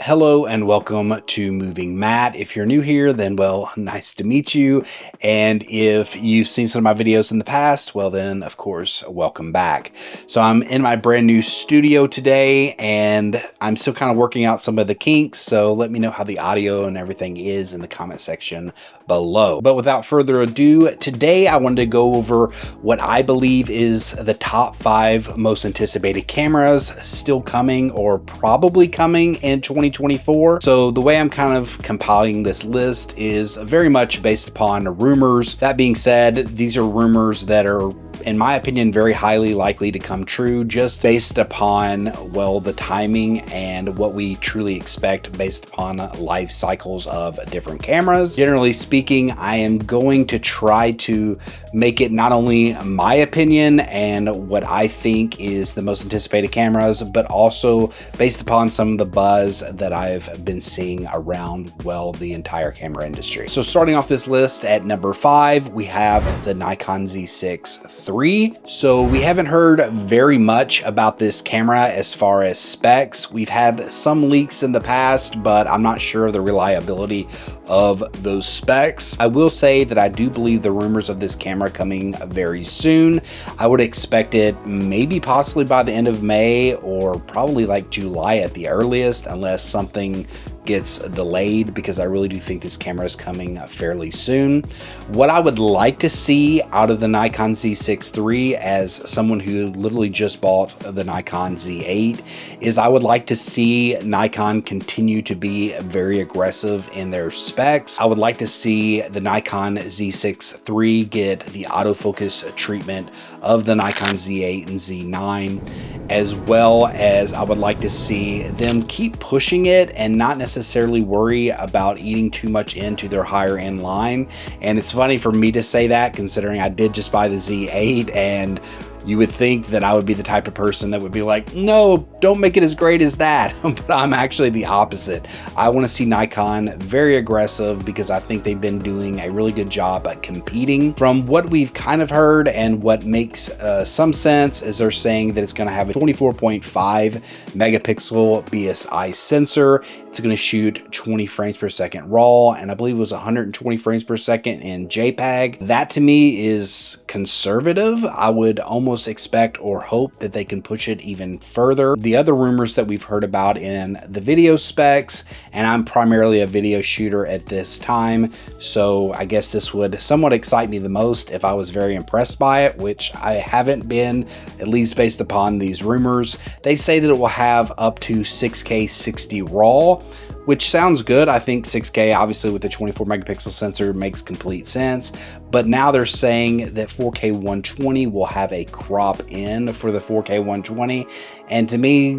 Hello and welcome to Moving Matt. If you're new here, then well, nice to meet you. And if you've seen some of my videos in the past, well then, of course, welcome back. So I'm in my brand new studio today and I'm still kind of working out some of the kinks. So let me know how the audio and everything is in the comment section below. But without further ado, today I wanted to go over what I believe is the top 5 most anticipated cameras still coming or probably coming in 2024. So the way I'm kind of compiling this list is very much based upon rumors. That being said, these are rumors that are, in my opinion, very highly likely to come true just based upon, well, the timing and what we truly expect based upon life cycles of different cameras. Generally speaking, I am going to try to make it not only my opinion and what I think is the most anticipated cameras, but also based upon some of the buzz that I've been seeing around, well, the entire camera industry. So starting off this list at number 5, we have the Nikon Z63. So we haven't heard very much about this camera as far as specs. We've had some leaks in the past, but I'm not sure of the reliability of those specs. I will say that I do believe the rumors of this camera coming very soon. I would expect it maybe possibly by the end of May or probably like July at the earliest, unless something gets delayed, because I really do think this camera is coming fairly soon. What I would like to see out of the Nikon Z63, as someone who literally just bought the Nikon Z8, is I would like to see Nikon continue to be very aggressive in their specs. I would like to see the Nikon Z63 get the autofocus treatment of the Nikon Z8 and Z9, as well as I would like to see them keep pushing it and not necessarily worry about eating too much into their higher end line. And it's funny for me to say that, considering I did just buy the Z8, and you would think that I would be the type of person that would be like, no, don't make it as great as that. But I'm actually the opposite. I want to see Nikon very aggressive because I think they've been doing a really good job at competing. From what we've kind of heard and what makes some sense is they're saying that it's going to have a 24.5 megapixel BSI sensor. It's going to shoot 20 frames per second RAW, and I believe it was 120 frames per second in JPEG. That to me is conservative. I would almost expect or hope that they can push it even further. The other rumors that we've heard about in the video specs, and I'm primarily a video shooter at this time, so I guess this would somewhat excite me the most if I was very impressed by it, which I haven't been, at least based upon these rumors. They say that it will have up to 6K 60 RAW, which sounds good. I think 6K, obviously with the 24 megapixel sensor, makes complete sense. But now they're saying that 4K 120 will have a crop in for the 4K 120. And to me,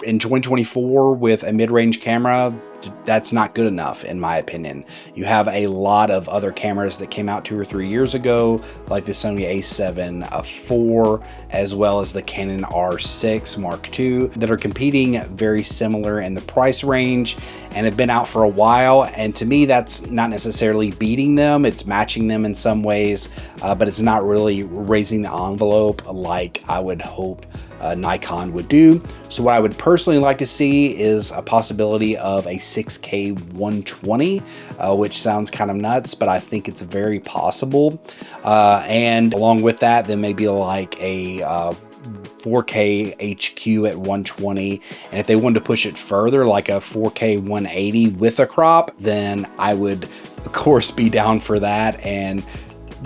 in 2024 with a mid-range camera, that's not good enough in my opinion. You have a lot of other cameras that came out 2 or 3 years ago, like the Sony a7 IV, as well as the Canon R5 Mark II, that are competing very similar in the price range and have been out for a while. And to me, that's not necessarily beating them. It's matching them in some ways, but it's not really raising the envelope like I would hope Nikon would do. So what I would personally like to see is a possibility of a 6K 120, which sounds kind of nuts, but I think it's very possible. And along with that, then maybe like a 4K HQ at 120, and if they wanted to push it further, like a 4K 180 with a crop, then I would of course be down for that and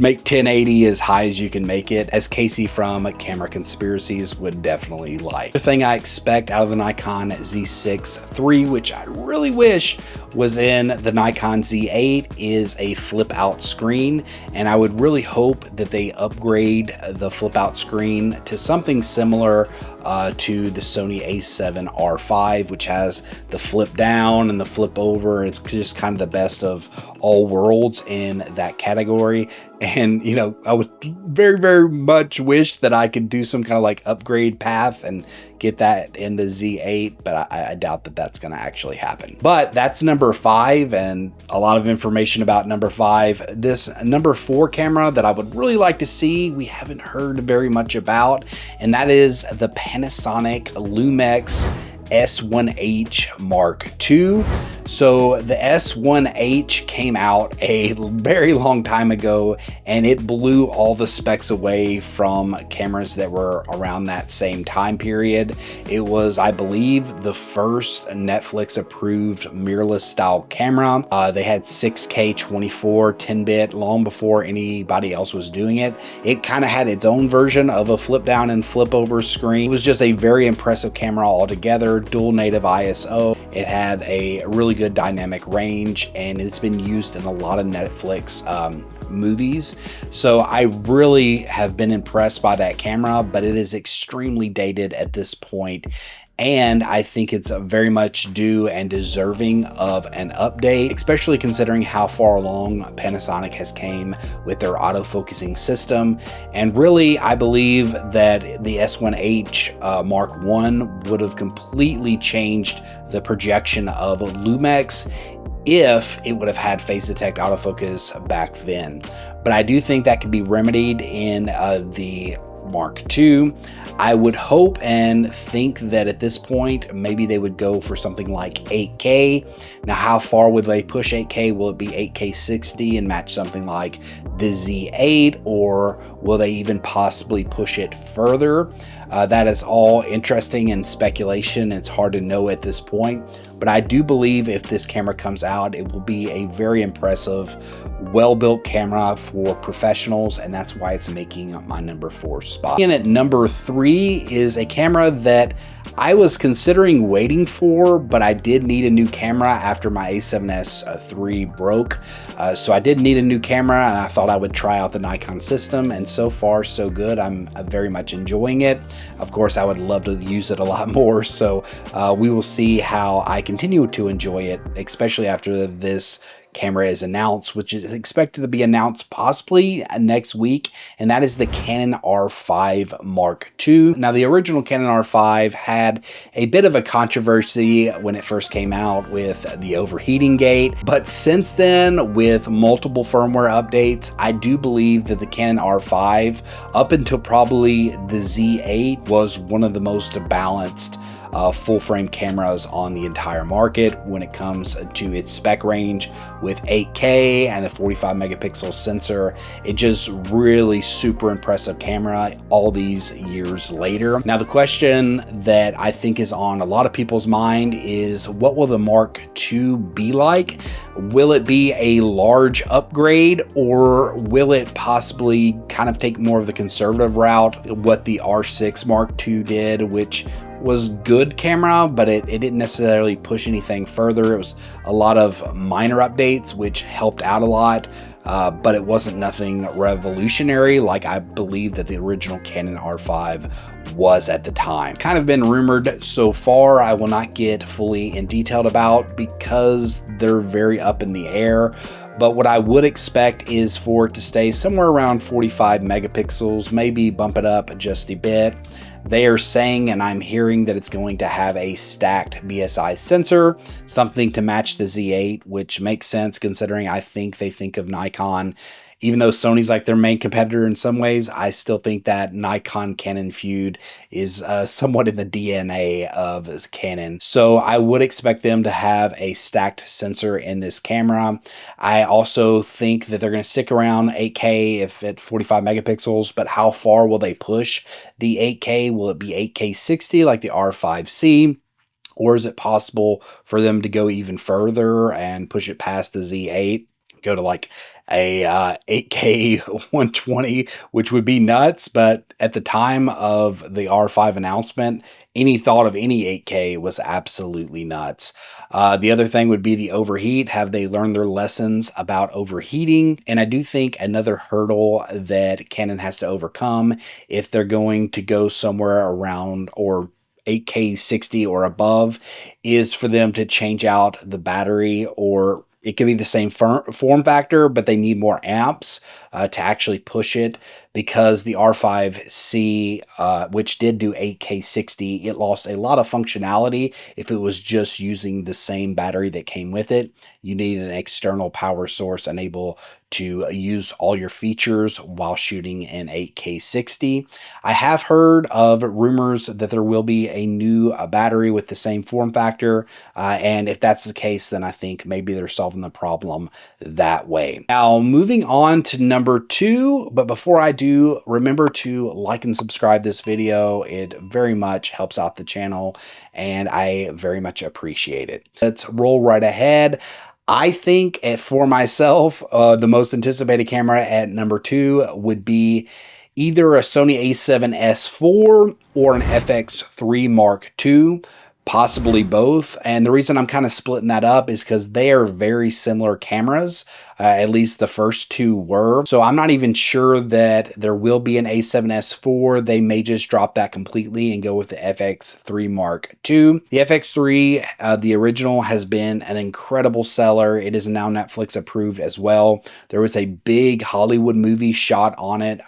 make 1080 as high as you can make it, as Casey from Camera Conspiracies would definitely like. The thing I expect out of the Nikon Z63, which I really wish was in the Nikon Z8, is a flip out screen, and I would really hope that they upgrade the flip out screen to something similar to the Sony a7 R5, which has the flip down and the flip over. It's just kind of the best of all worlds in that category. And, you know, I would very, very much wish that I could do some kind of like upgrade path and get that in the Z8, but I doubt that that's going to actually happen. But that's number 5, and a lot of information about number 5. This number 4 camera that I would really like to see, we haven't heard very much about, and that is the Panasonic Lumix S1H Mark II. So the S1H came out a very long time ago, and it blew all the specs away from cameras that were around that same time period. It was, I believe, the first Netflix approved mirrorless style camera. They had 6K 24 10-bit long before anybody else was doing it. It kind of had its own version of a flip down and flip over screen. It was just a very impressive camera altogether, dual native ISO. It had a really good dynamic range, and it's been used in a lot of Netflix movies. So I really have been impressed by that camera, but it is extremely dated at this point. And I think it's very much due and deserving of an update, especially considering how far along Panasonic has came with their autofocusing system. And really, I believe that the S1H Mark I would have completely changed the projection of Lumix if it would have had phase detect autofocus back then. But I do think that could be remedied in the Mark II. I would hope and think that at this point, maybe they would go for something like 8K. Now, how far would they push 8K? Will it be 8K 60 and match something like the Z8, or will they even possibly push it further? That is all interesting and speculation. It's hard to know at this point, but I do believe if this camera comes out, it will be a very impressive, well-built camera for professionals, and that's why it's making my number 4 spot. And at number 3 is a camera that I was considering waiting for, but I did need a new camera after my A7S III broke. So I did need a new camera, and I thought I would try out the Nikon system, and so far so good. I'm very much enjoying it. Of course, I would love to use it a lot more, so we will see how I continue to enjoy it, especially after this camera is announced, which is expected to be announced possibly next week, and that is the Canon R5 Mark II. Now, the original Canon R5 had a bit of a controversy when it first came out with the overheating gate, but since then, with multiple firmware updates, I do believe that the Canon R5, up until probably the Z8, was one of the most balanced full frame cameras on the entire market when it comes to its spec range with 8K and the 45 megapixel sensor. It just really super impressive camera all these years later. Now, the question that I think is on a lot of people's mind is, what will the Mark II be like? Will it be a large upgrade, or will it possibly kind of take more of the conservative route, what the R6 Mark II did, which was good camera, but it didn't necessarily push anything further. It was a lot of minor updates, which helped out a lot, but it wasn't nothing revolutionary like I believe that the original Canon R5 was at the time. Kind of been rumored so far. I will not get fully in detailed about because they're very up in the air. But what I would expect is for it to stay somewhere around 45 megapixels, maybe bump it up just a bit. They are saying, and I'm hearing, that it's going to have a stacked BSI sensor, something to match the Z8, which makes sense considering I think they think of Nikon. Even though Sony's like their main competitor in some ways, I still think that Nikon-Canon feud is somewhat in the DNA of Canon. So I would expect them to have a stacked sensor in this camera. I also think that they're going to stick around 8K if at 45 megapixels, but how far will they push the 8K? Will it be 8K 60 like the R5C? Or is it possible for them to go even further and push it past the Z8? Go to like a 8K 120, which would be nuts. But at the time of the R5 announcement, any thought of any 8K was absolutely nuts. The other thing would be the overheat. Have they learned their lessons about overheating? And I do think another hurdle that Canon has to overcome if they're going to go somewhere around or 8K 60 or above is for them to change out the battery, or it could be the same form factor, but they need more amps. to actually push it, because the R5C, which did do 8K 60, it lost a lot of functionality if it was just using the same battery that came with it. You need an external power source and able to use all your features while shooting in 8K 60. I have heard of rumors that there will be a new battery with the same form factor, and if that's the case, then I think maybe they're solving the problem that way. Now, moving on to number 2, but before I do, remember to like and subscribe this video. It very much helps out the channel, and I very much appreciate it. Let's roll right ahead. I think for myself, the most anticipated camera at number 2 would be either a Sony a7S IV or an FX3 Mark II, possibly both. And the reason I'm kind of splitting that up is because they are very similar cameras. At least the first two were. So I'm not even sure that there will be an a7S IV. They may just drop that completely and go with the FX3 Mark II. The FX3, the original, has been an incredible seller. It is now Netflix approved as well. There was a big Hollywood movie shot on it.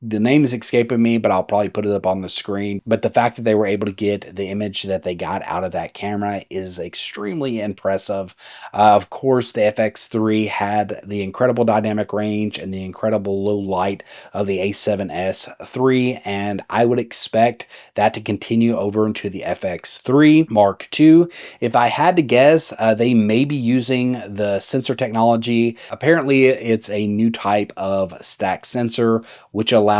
The name is escaping me, but I'll probably put it up on the screen. But the fact that they were able to get the image that they got out of that camera is extremely impressive. Of course, the FX3 had the incredible dynamic range and the incredible low light of the a7S III, and I would expect that to continue over into the FX3 Mark II. If I had to guess, they may be using the sensor technology. Apparently, it's a new type of stack sensor, which allows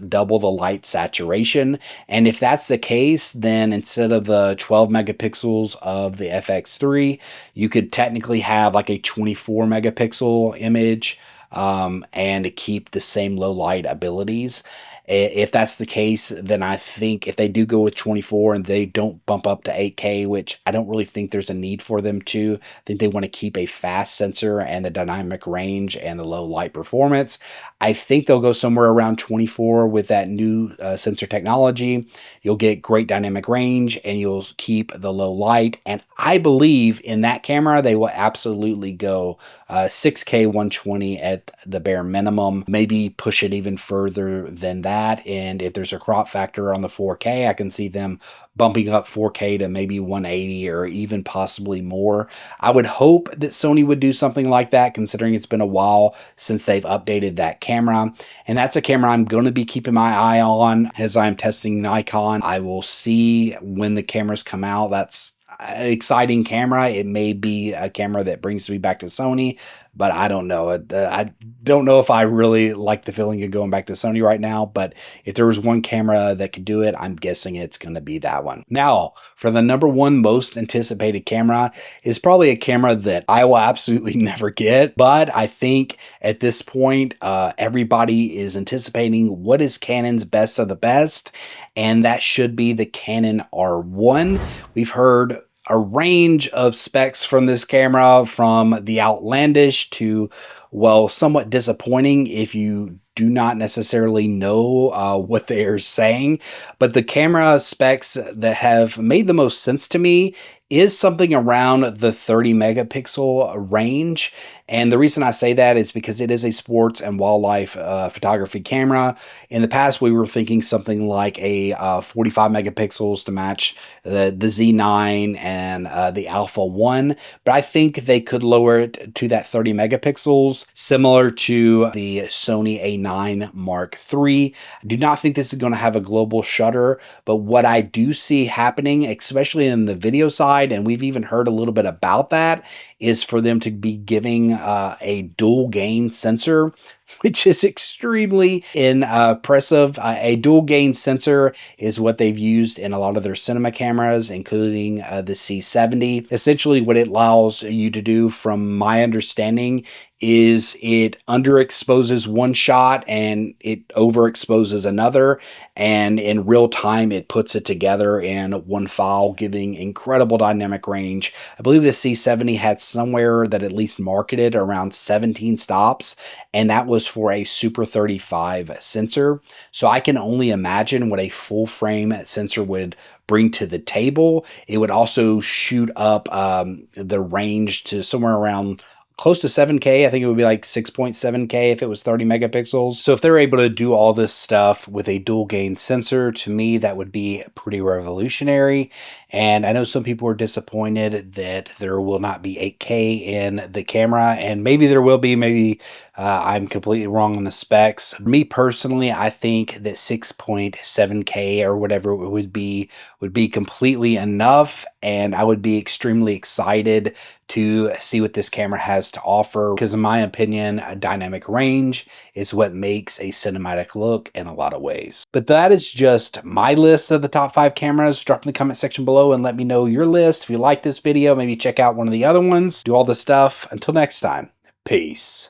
double the light saturation. And if that's the case, then instead of the 12 megapixels of the FX3, you could technically have like a 24 megapixel image and keep the same low light abilities. If that's the case, then I think if they do go with 24 and they don't bump up to 8K, which I don't really think there's a need for them to, I think they want to keep a fast sensor and the dynamic range and the low light performance. I think they'll go somewhere around 24 with that new sensor technology. You'll get great dynamic range and you'll keep the low light. And I believe in that camera, they will absolutely go 6K 120 at the bare minimum, maybe push it even further than that. And if there's a crop factor on the 4K, I can see them bumping up 4K to maybe 180 or even possibly more. I would hope that Sony would do something like that, considering it's been a while since they've updated that camera. And that's a camera I'm going to be keeping my eye on as I'm testing Nikon. I will see when the cameras come out. That's an exciting camera. It may be a camera that brings me back to Sony, but I don't know. I don't know if I really like the feeling of going back to Sony right now, but if there was one camera that could do it, I'm guessing it's going to be that one. Now, for the number 1 most anticipated camera is probably a camera that I will absolutely never get, but I think at this point, everybody is anticipating what is Canon's best of the best, and that should be the Canon R1. We've heard a range of specs from this camera, from the outlandish to, well, somewhat disappointing if you do not necessarily know what they're saying. But the camera specs that have made the most sense to me is something around the 30 megapixel range. And the reason I say that is because it is a sports and wildlife photography camera. In the past, we were thinking something like a 45 megapixels to match the Z9 and the Alpha 1. But I think they could lower it to that 30 megapixels, similar to the Sony A9 Mark III. I do not think this is going to have a global shutter, but what I do see happening, especially in the video side, and we've even heard a little bit about that, is for them to be giving a dual gain sensor, which is extremely impressive. A dual gain sensor is what they've used in a lot of their cinema cameras, including the C70. Essentially, what it allows you to do, from my understanding, is it underexposes one shot and it overexposes another, and in real time it puts it together in one file, giving incredible dynamic range. I believe the C70 had somewhere that at least marketed around 17 stops, and that was for a Super 35 sensor. So I can only imagine what a full frame sensor would bring to the table. It would also shoot up the range to somewhere around close to 7K. I think it would be like 6.7K if it was 30 megapixels. So if they're able to do all this stuff with a dual gain sensor, to me, that would be pretty revolutionary. And I know some people are disappointed that there will not be 8K in the camera, and maybe there will be, maybe I'm completely wrong on the specs. Me personally, I think that 6.7K or whatever it would be completely enough, and I would be extremely excited to see what this camera has to offer, because in my opinion, a dynamic range is what makes a cinematic look in a lot of ways. But that is just my list of the top 5 cameras. Drop in the comment section below and let me know your list. If you like this video, maybe check out one of the other ones. Do all this stuff. Until next time, peace.